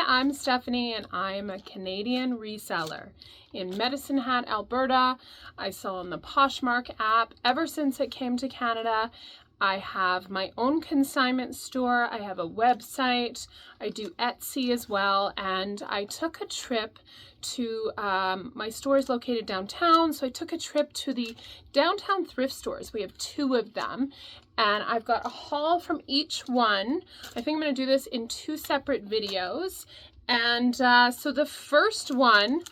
I'm Stephanie and I'm a Canadian reseller in Medicine Hat, Alberta. I sell on the Poshmark app. Ever since it came to Canada, I have my own consignment store. I have a website. I do Etsy as well. And I took a trip to, my store is located downtown. So I took a trip to the downtown thrift stores. We have 2 of them. And I've got a haul from each one. I think I'm going to do this in 2 separate videos. And so the first one,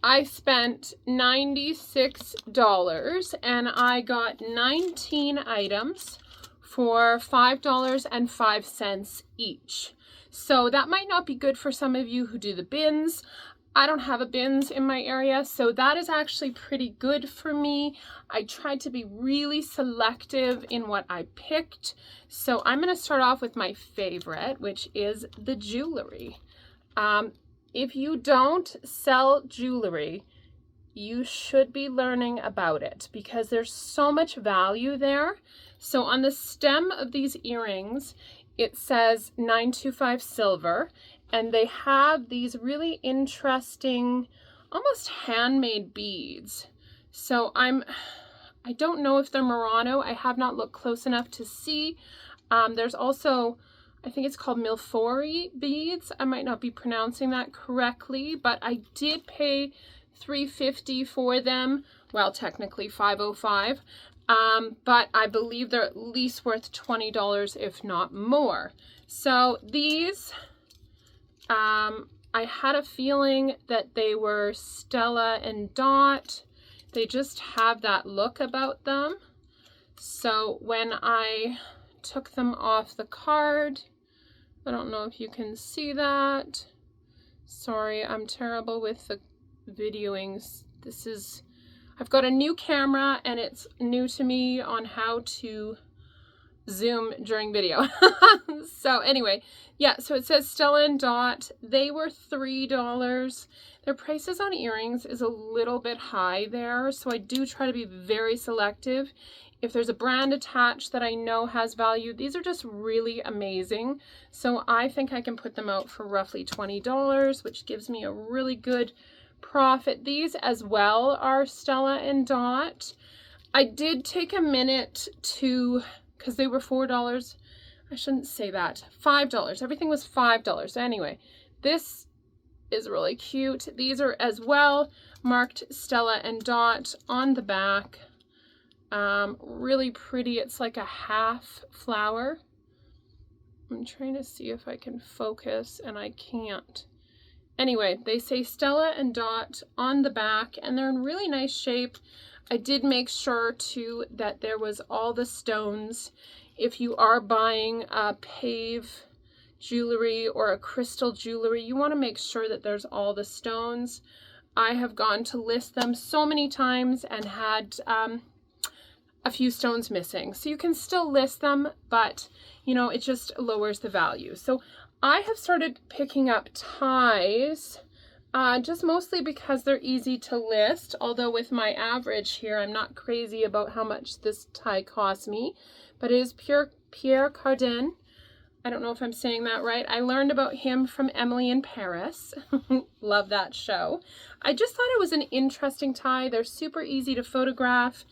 I spent $96 and I got 19 items for $5.05 each. So that might not be good for some of you who do the bins. I don't have a bins in my area, so that is actually pretty good for me. I tried to be really selective in what I picked. So I'm going to start off with my favorite, which is the jewelry. If you don't sell jewelry, you should be learning about it because there's so much value there. So on the stem of these earrings, it says 925 silver, and they have these really interesting, almost handmade beads. So I don't know if they're Murano. I have not looked close enough to see. There's also, I think it's called Milfori beads. I might not be pronouncing that correctly, but I did pay $3.50 for them. Well, technically $5.05. But I believe they're at least worth $20, if not more. So these, I had a feeling that they were Stella and Dot. They just have that look about them. So when I took them off the card, I don't know if you can see that. Sorry, I'm terrible with the videoing. I've got a new camera and it's new to me on how to zoom during video. So anyway, yeah, so it says Stella and Dot. They were $3. Their prices on earrings is a little bit high there, so I do try to be very selective. If there's a brand attached that I know has value, these are just really amazing. So I think I can put them out for roughly $20, which gives me a really good profit. These as well are Stella and Dot. I did take a minute to, because they were $4. I shouldn't say that. $5. Everything was $5. Anyway, this is really cute. These are as well marked Stella and Dot on the back. Really pretty. It's like a half flower. I'm trying to see if I can focus and I can't. Anyway, they say Stella and Dot on the back and they're in really nice shape. I did make sure too that there was all the stones. If you are buying a pave jewelry or a crystal jewelry, you want to make sure that there's all the stones. I have gone to list them so many times and had a few stones missing. So you can still list them, but you know, it just lowers the value. So I have started picking up ties, just mostly because they're easy to list, although with my average here, I'm not crazy about how much this tie cost me, but it is Pierre Cardin. I don't know if I'm saying that right. I learned about him from Emily in Paris. Love that show. I just thought it was an interesting tie. They're super easy to photograph.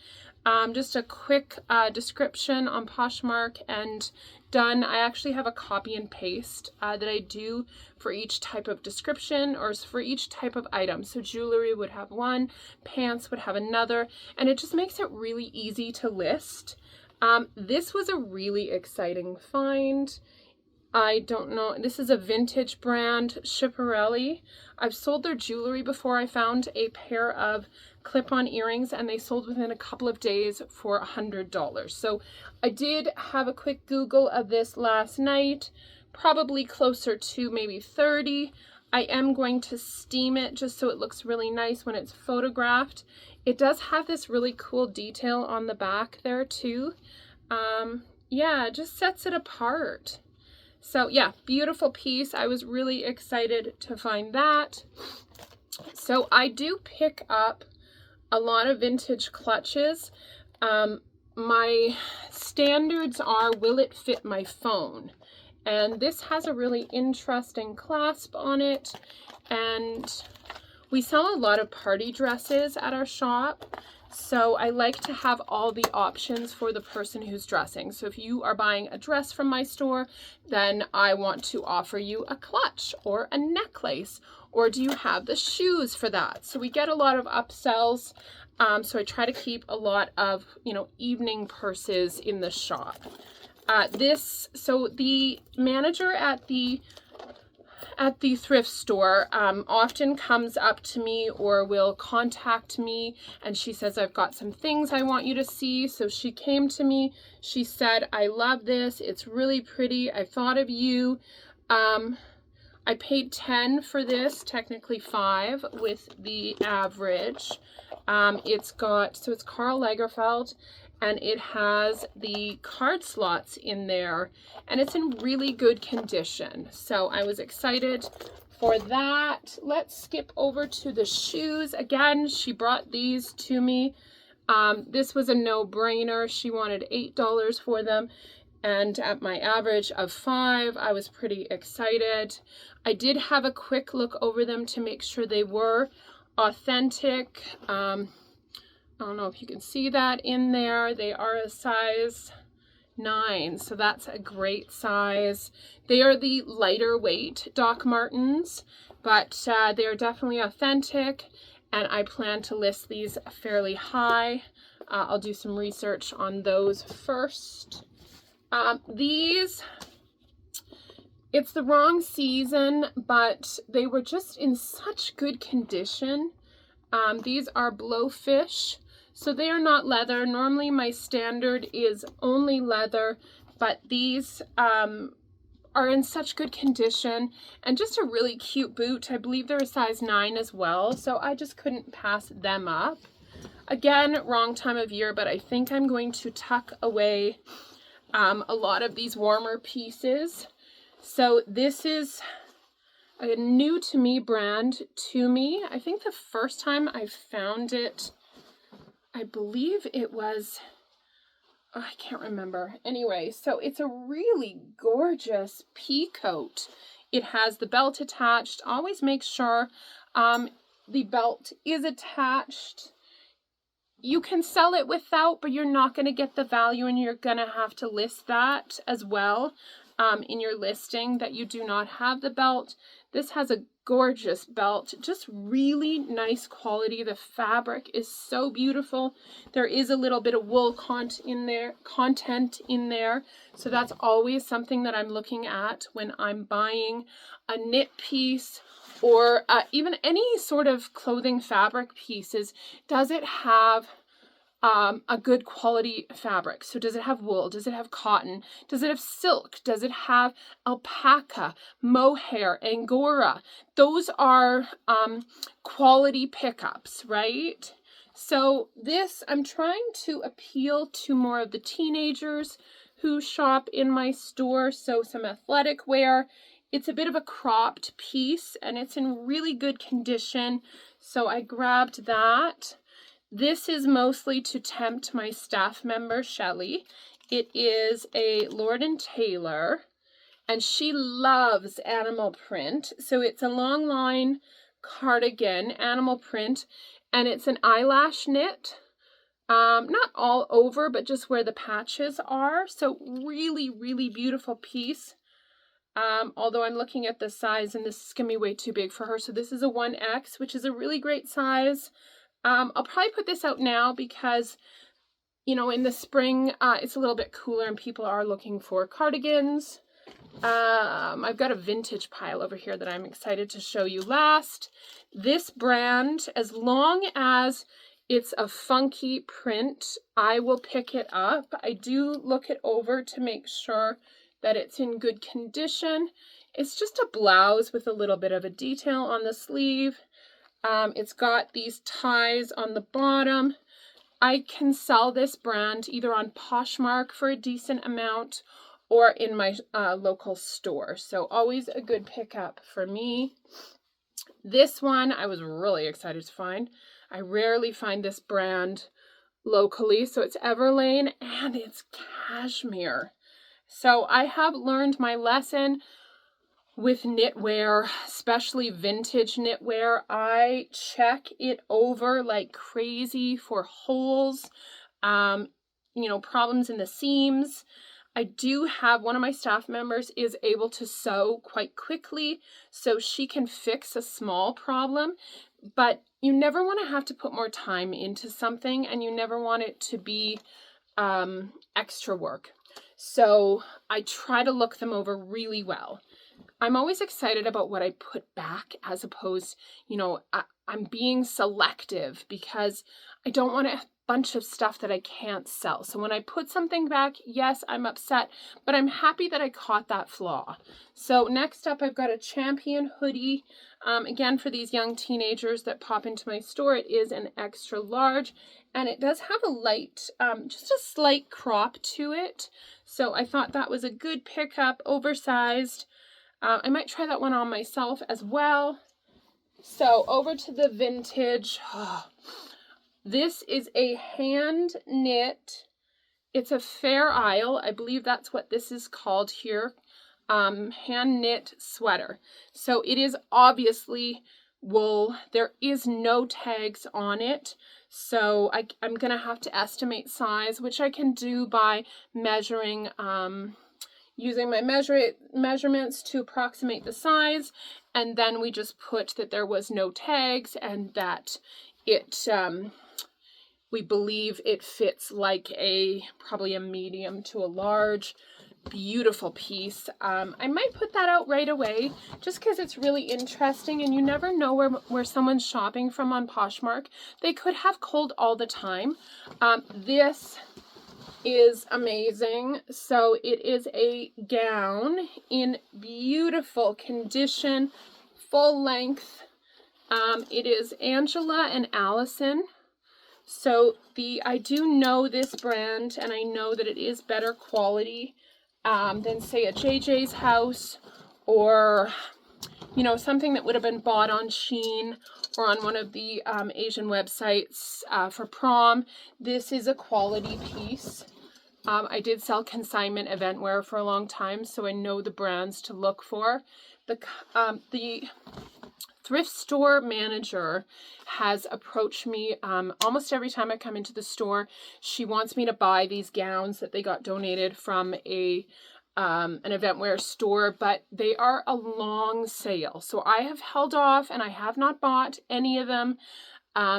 Just a quick description on Poshmark and done. I actually have a copy and paste that I do for each type of description or for each type of item. So jewelry would have one, pants would have another, and it just makes it really easy to list. This was a really exciting find. I don't know, this is a vintage brand, Schiaparelli. I've sold their jewelry before. I found a pair of clip-on earrings and they sold within a couple of days for $100. So I did have a quick Google of this last night, probably closer to maybe 30. I am going to steam it just so it looks really nice when it's photographed. It does have this really cool detail on the back there too. Yeah, it just sets it apart. So yeah, beautiful piece. I was really excited to find that. So I do pick up a lot of vintage clutches. My standards are, will it fit my phone? And this has a really interesting clasp on it. And we sell a lot of party dresses at our shop. So I like to have all the options for the person who's dressing. So if you are buying a dress from my store, then I want to offer you a clutch or a necklace. Or do you have the shoes for that? So we get a lot of upsells. So I try to keep a lot of, evening purses in the shop. So the manager at the thrift store often comes up to me or will contact me, and she says, I've got some things I want you to see. So she came to me, she said, I love this, it's really pretty, I thought of you. I paid 10 for this, technically 5 with the average. It's Karl Lagerfeld, and it has the card slots in there, and it's in really good condition. So I was excited for that. Let's skip over to the shoes. Again, she brought these to me. This was a no-brainer. She wanted $8 for them, and at my average of 5, I was pretty excited. I did have a quick look over them to make sure they were authentic. I don't know if you can see that in there. They are a size 9, so that's a great size. They are the lighter weight Doc Martens, but they are definitely authentic, and I plan to list these fairly high. I'll do some research on those first. It's the wrong season, but they were just in such good condition. These are Blowfish, so they are not leather. Normally my standard is only leather, but these are in such good condition, and just a really cute boot. I believe they're a size 9 as well, so I just couldn't pass them up. Again, wrong time of year, but I think I'm going to tuck away a lot of these warmer pieces. So this is a new to me brand, To Me. I think the first time I found it, I believe it was, I can't remember. Anyway, so it's a really gorgeous pea coat. It has the belt attached. Always make sure the belt is attached. You can sell it without, but you're not going to get the value, and you're going to have to list that as well in your listing that you do not have the belt. This has a gorgeous belt, just really nice quality. The fabric is so beautiful. There is a little bit of wool content in there. So that's always something that I'm looking at when I'm buying a knit piece or even any sort of clothing fabric pieces. Does it have a good quality fabric? So does it have wool? Does it have cotton? Does it have silk? Does it have alpaca, mohair, angora? Those are quality pickups, right? So this, I'm trying to appeal to more of the teenagers who shop in my store. So some athletic wear. It's a bit of a cropped piece, and it's in really good condition. So I grabbed that. This is mostly to tempt my staff member, Shelly. It is a Lord & Taylor, and she loves animal print. So it's a long line cardigan, animal print, and it's an eyelash knit. Not all over, but just where the patches are. So really, really beautiful piece. Although I'm looking at the size, and this is going to be way too big for her. So this is a 1X, which is a really great size. I'll probably put this out now because, in the spring, it's a little bit cooler and people are looking for cardigans. I've got a vintage pile over here that I'm excited to show you last. This brand, as long as it's a funky print, I will pick it up. I do look it over to make sure that it's in good condition. It's just a blouse with a little bit of a detail on the sleeve. It's got these ties on the bottom. I can sell this brand either on Poshmark for a decent amount or in my local store. So always a good pickup for me. This one I was really excited to find. I rarely find this brand locally. So it's Everlane, and it's cashmere. So I have learned my lesson with knitwear, especially vintage knitwear. I check it over like crazy for holes, problems in the seams. I do have one of my staff members is able to sew quite quickly, so she can fix a small problem, but you never want to have to put more time into something, and you never want it to be extra work. So I try to look them over really well. I'm always excited about what I put back, as opposed, I'm being selective because I don't want a bunch of stuff that I can't sell. So when I put something back, yes, I'm upset, but I'm happy that I caught that flaw. So next up, I've got a Champion hoodie. Again, for these young teenagers that pop into my store, it is an extra large, and it does have a light, just a slight crop to it. So I thought that was a good pickup, oversized. I might try that one on myself as well. So over to the vintage. This is a hand knit. It's a Fair Isle. I believe that's what this is called here. Hand knit sweater. So it is obviously wool. There is no tags on it. So I'm going to have to estimate size, which I can do by measuring, using my measurements to approximate the size, and then we just put that there was no tags and that it, we believe it fits like probably a medium to a large. Beautiful piece. I might put that out right away just because it's really interesting, and you never know where someone's shopping from on Poshmark. They could have cold all the time. This is amazing. So it is a gown in beautiful condition, full length. It is Angela and Allison. So I do know this brand, and I know that it is better quality than, say, a JJ's House, or something that would have been bought on Shein or on one of the Asian websites for prom. This is a quality piece. I did sell consignment event wear for a long time, so I know the brands to look for. The thrift store manager has approached me almost every time I come into the store. She wants me to buy these gowns that they got donated from an event wear store, but they are a long sale. So I have held off, and I have not bought any of them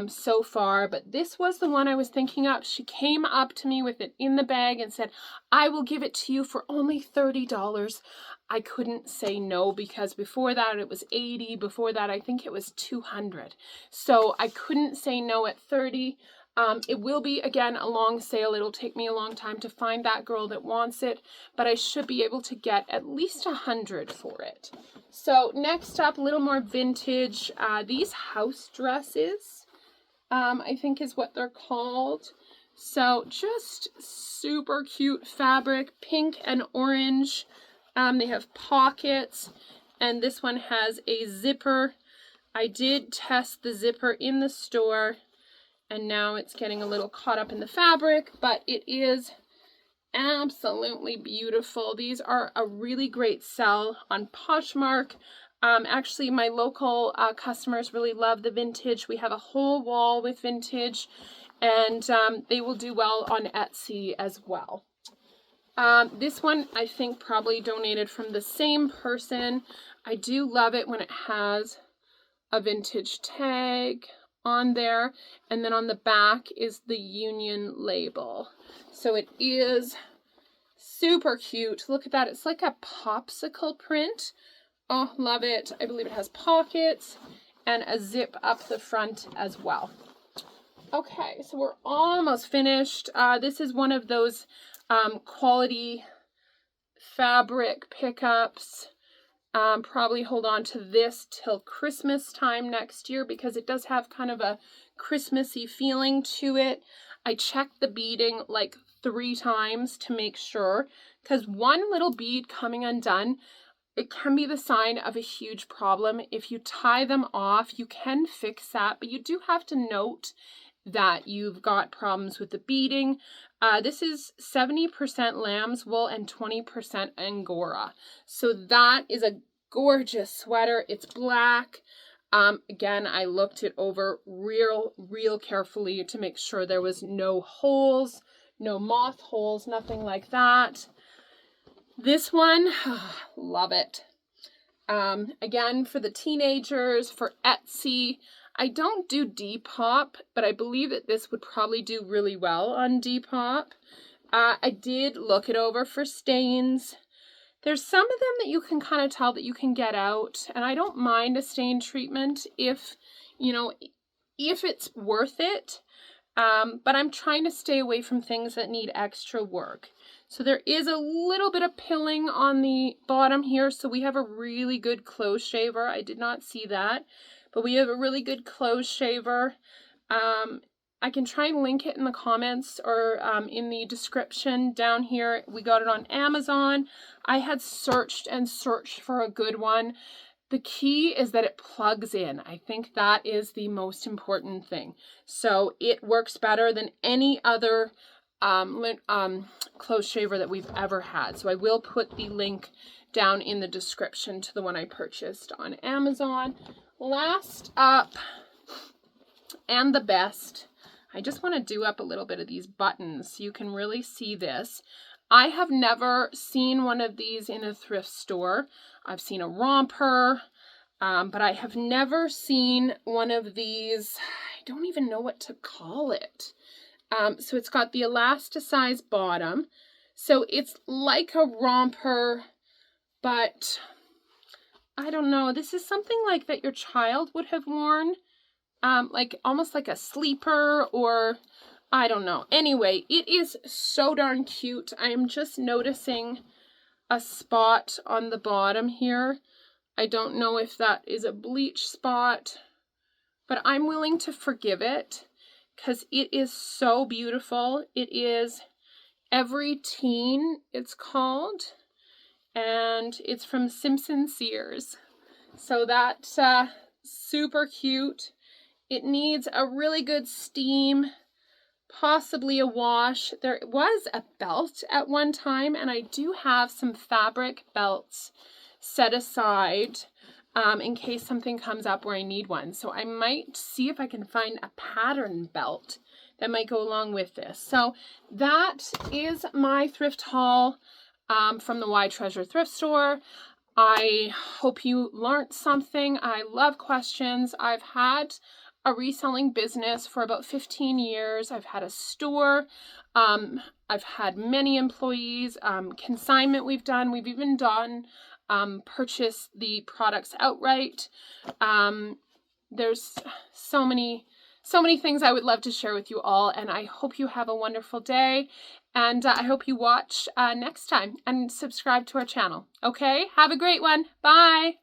so far, but this was the one I was thinking up. She came up to me with it in the bag and said, I will give it to you for only $30. I couldn't say no, because before that it was $80. Before that, I think it was $200. So I couldn't say no at $30. It will be, again, a long sale. It'll take me a long time to find that girl that wants it, but I should be able to get at least $100 for it. So next up, a little more vintage. These house dresses, I think is what they're called. So just super cute fabric, pink and orange. They have pockets, and this one has a zipper. I did test the zipper in the store, and now it's getting a little caught up in the fabric, but it is absolutely beautiful. These are a really great sell on Poshmark. Actually, my local customers really love the vintage. We have a whole wall with vintage, and they will do well on Etsy as well. This one, I think, probably donated from the same person. I do love it when it has a vintage tag on there, and then on the back is the Union label. So it is super cute. Look at that. It's like a popsicle print. Oh, love it. I believe it has pockets and a zip up the front as well. Okay, so we're almost finished. This is one of those quality fabric pickups. Probably hold on to this till Christmas time next year, because it does have kind of a Christmassy feeling to it. I checked the beading like 3 times to make sure, because one little bead coming undone, it can be the sign of a huge problem. If you tie them off, you can fix that, but you do have to note that you've got problems with the beading. This is 70% lamb's wool and 20% Angora. So that is a gorgeous sweater. It's black. Again, I looked it over real carefully to make sure there was no holes, no moth holes, nothing like that. This one, love it. Again, for the teenagers, for Etsy. I don't do Depop, but I believe that this would probably do really well on Depop. I did look it over for stains. There's some of them that you can kind of tell that you can get out, and I don't mind a stain treatment if, you know, if it's worth it. But I'm trying to stay away from things that need extra work. So there is a little bit of pilling on the bottom here. So we have a really good clothes shaver. I did not see that, but we have a really good clothes shaver. I can try and link it in the comments or in the description down here. We got it on Amazon. I had searched and searched for a good one. The key is that it plugs in. I think that is the most important thing. So it works better than any other clothes shaver that we've ever had. So I will put the link down in the description to the one I purchased on Amazon. Last up, and the best, I just want to do up a little bit of these buttons so you can really see this. I have never seen one of these in a thrift store. I've seen a romper, but I have never seen one of these. I don't even know what to call it. So it's got the elasticized bottom. So it's like a romper, but I don't know. This is something like that your child would have worn, like almost like a sleeper, or I don't know. Anyway, it is so darn cute. I am just noticing a spot on the bottom here. I don't know if that is a bleach spot, but I'm willing to forgive it because it is so beautiful. It is Every Teen, it's called, and it's from Simpson Sears. So that's super cute. It needs a really good steam, possibly a wash. There was a belt at one time, and I do have some fabric belts set aside in case something comes up where I need one. So I might see if I can find a pattern belt that might go along with this. So that is my thrift haul from the Y Treasure thrift store. I hope you learned something. I love questions. I've had a reselling business for about 15 years. I've had a store. I've had many employees. Consignment we've done. We've even done purchase the products outright. There's so many things I would love to share with you all, and I hope you have a wonderful day, and I hope you watch next time and subscribe to our channel. Okay, have a great one. Bye.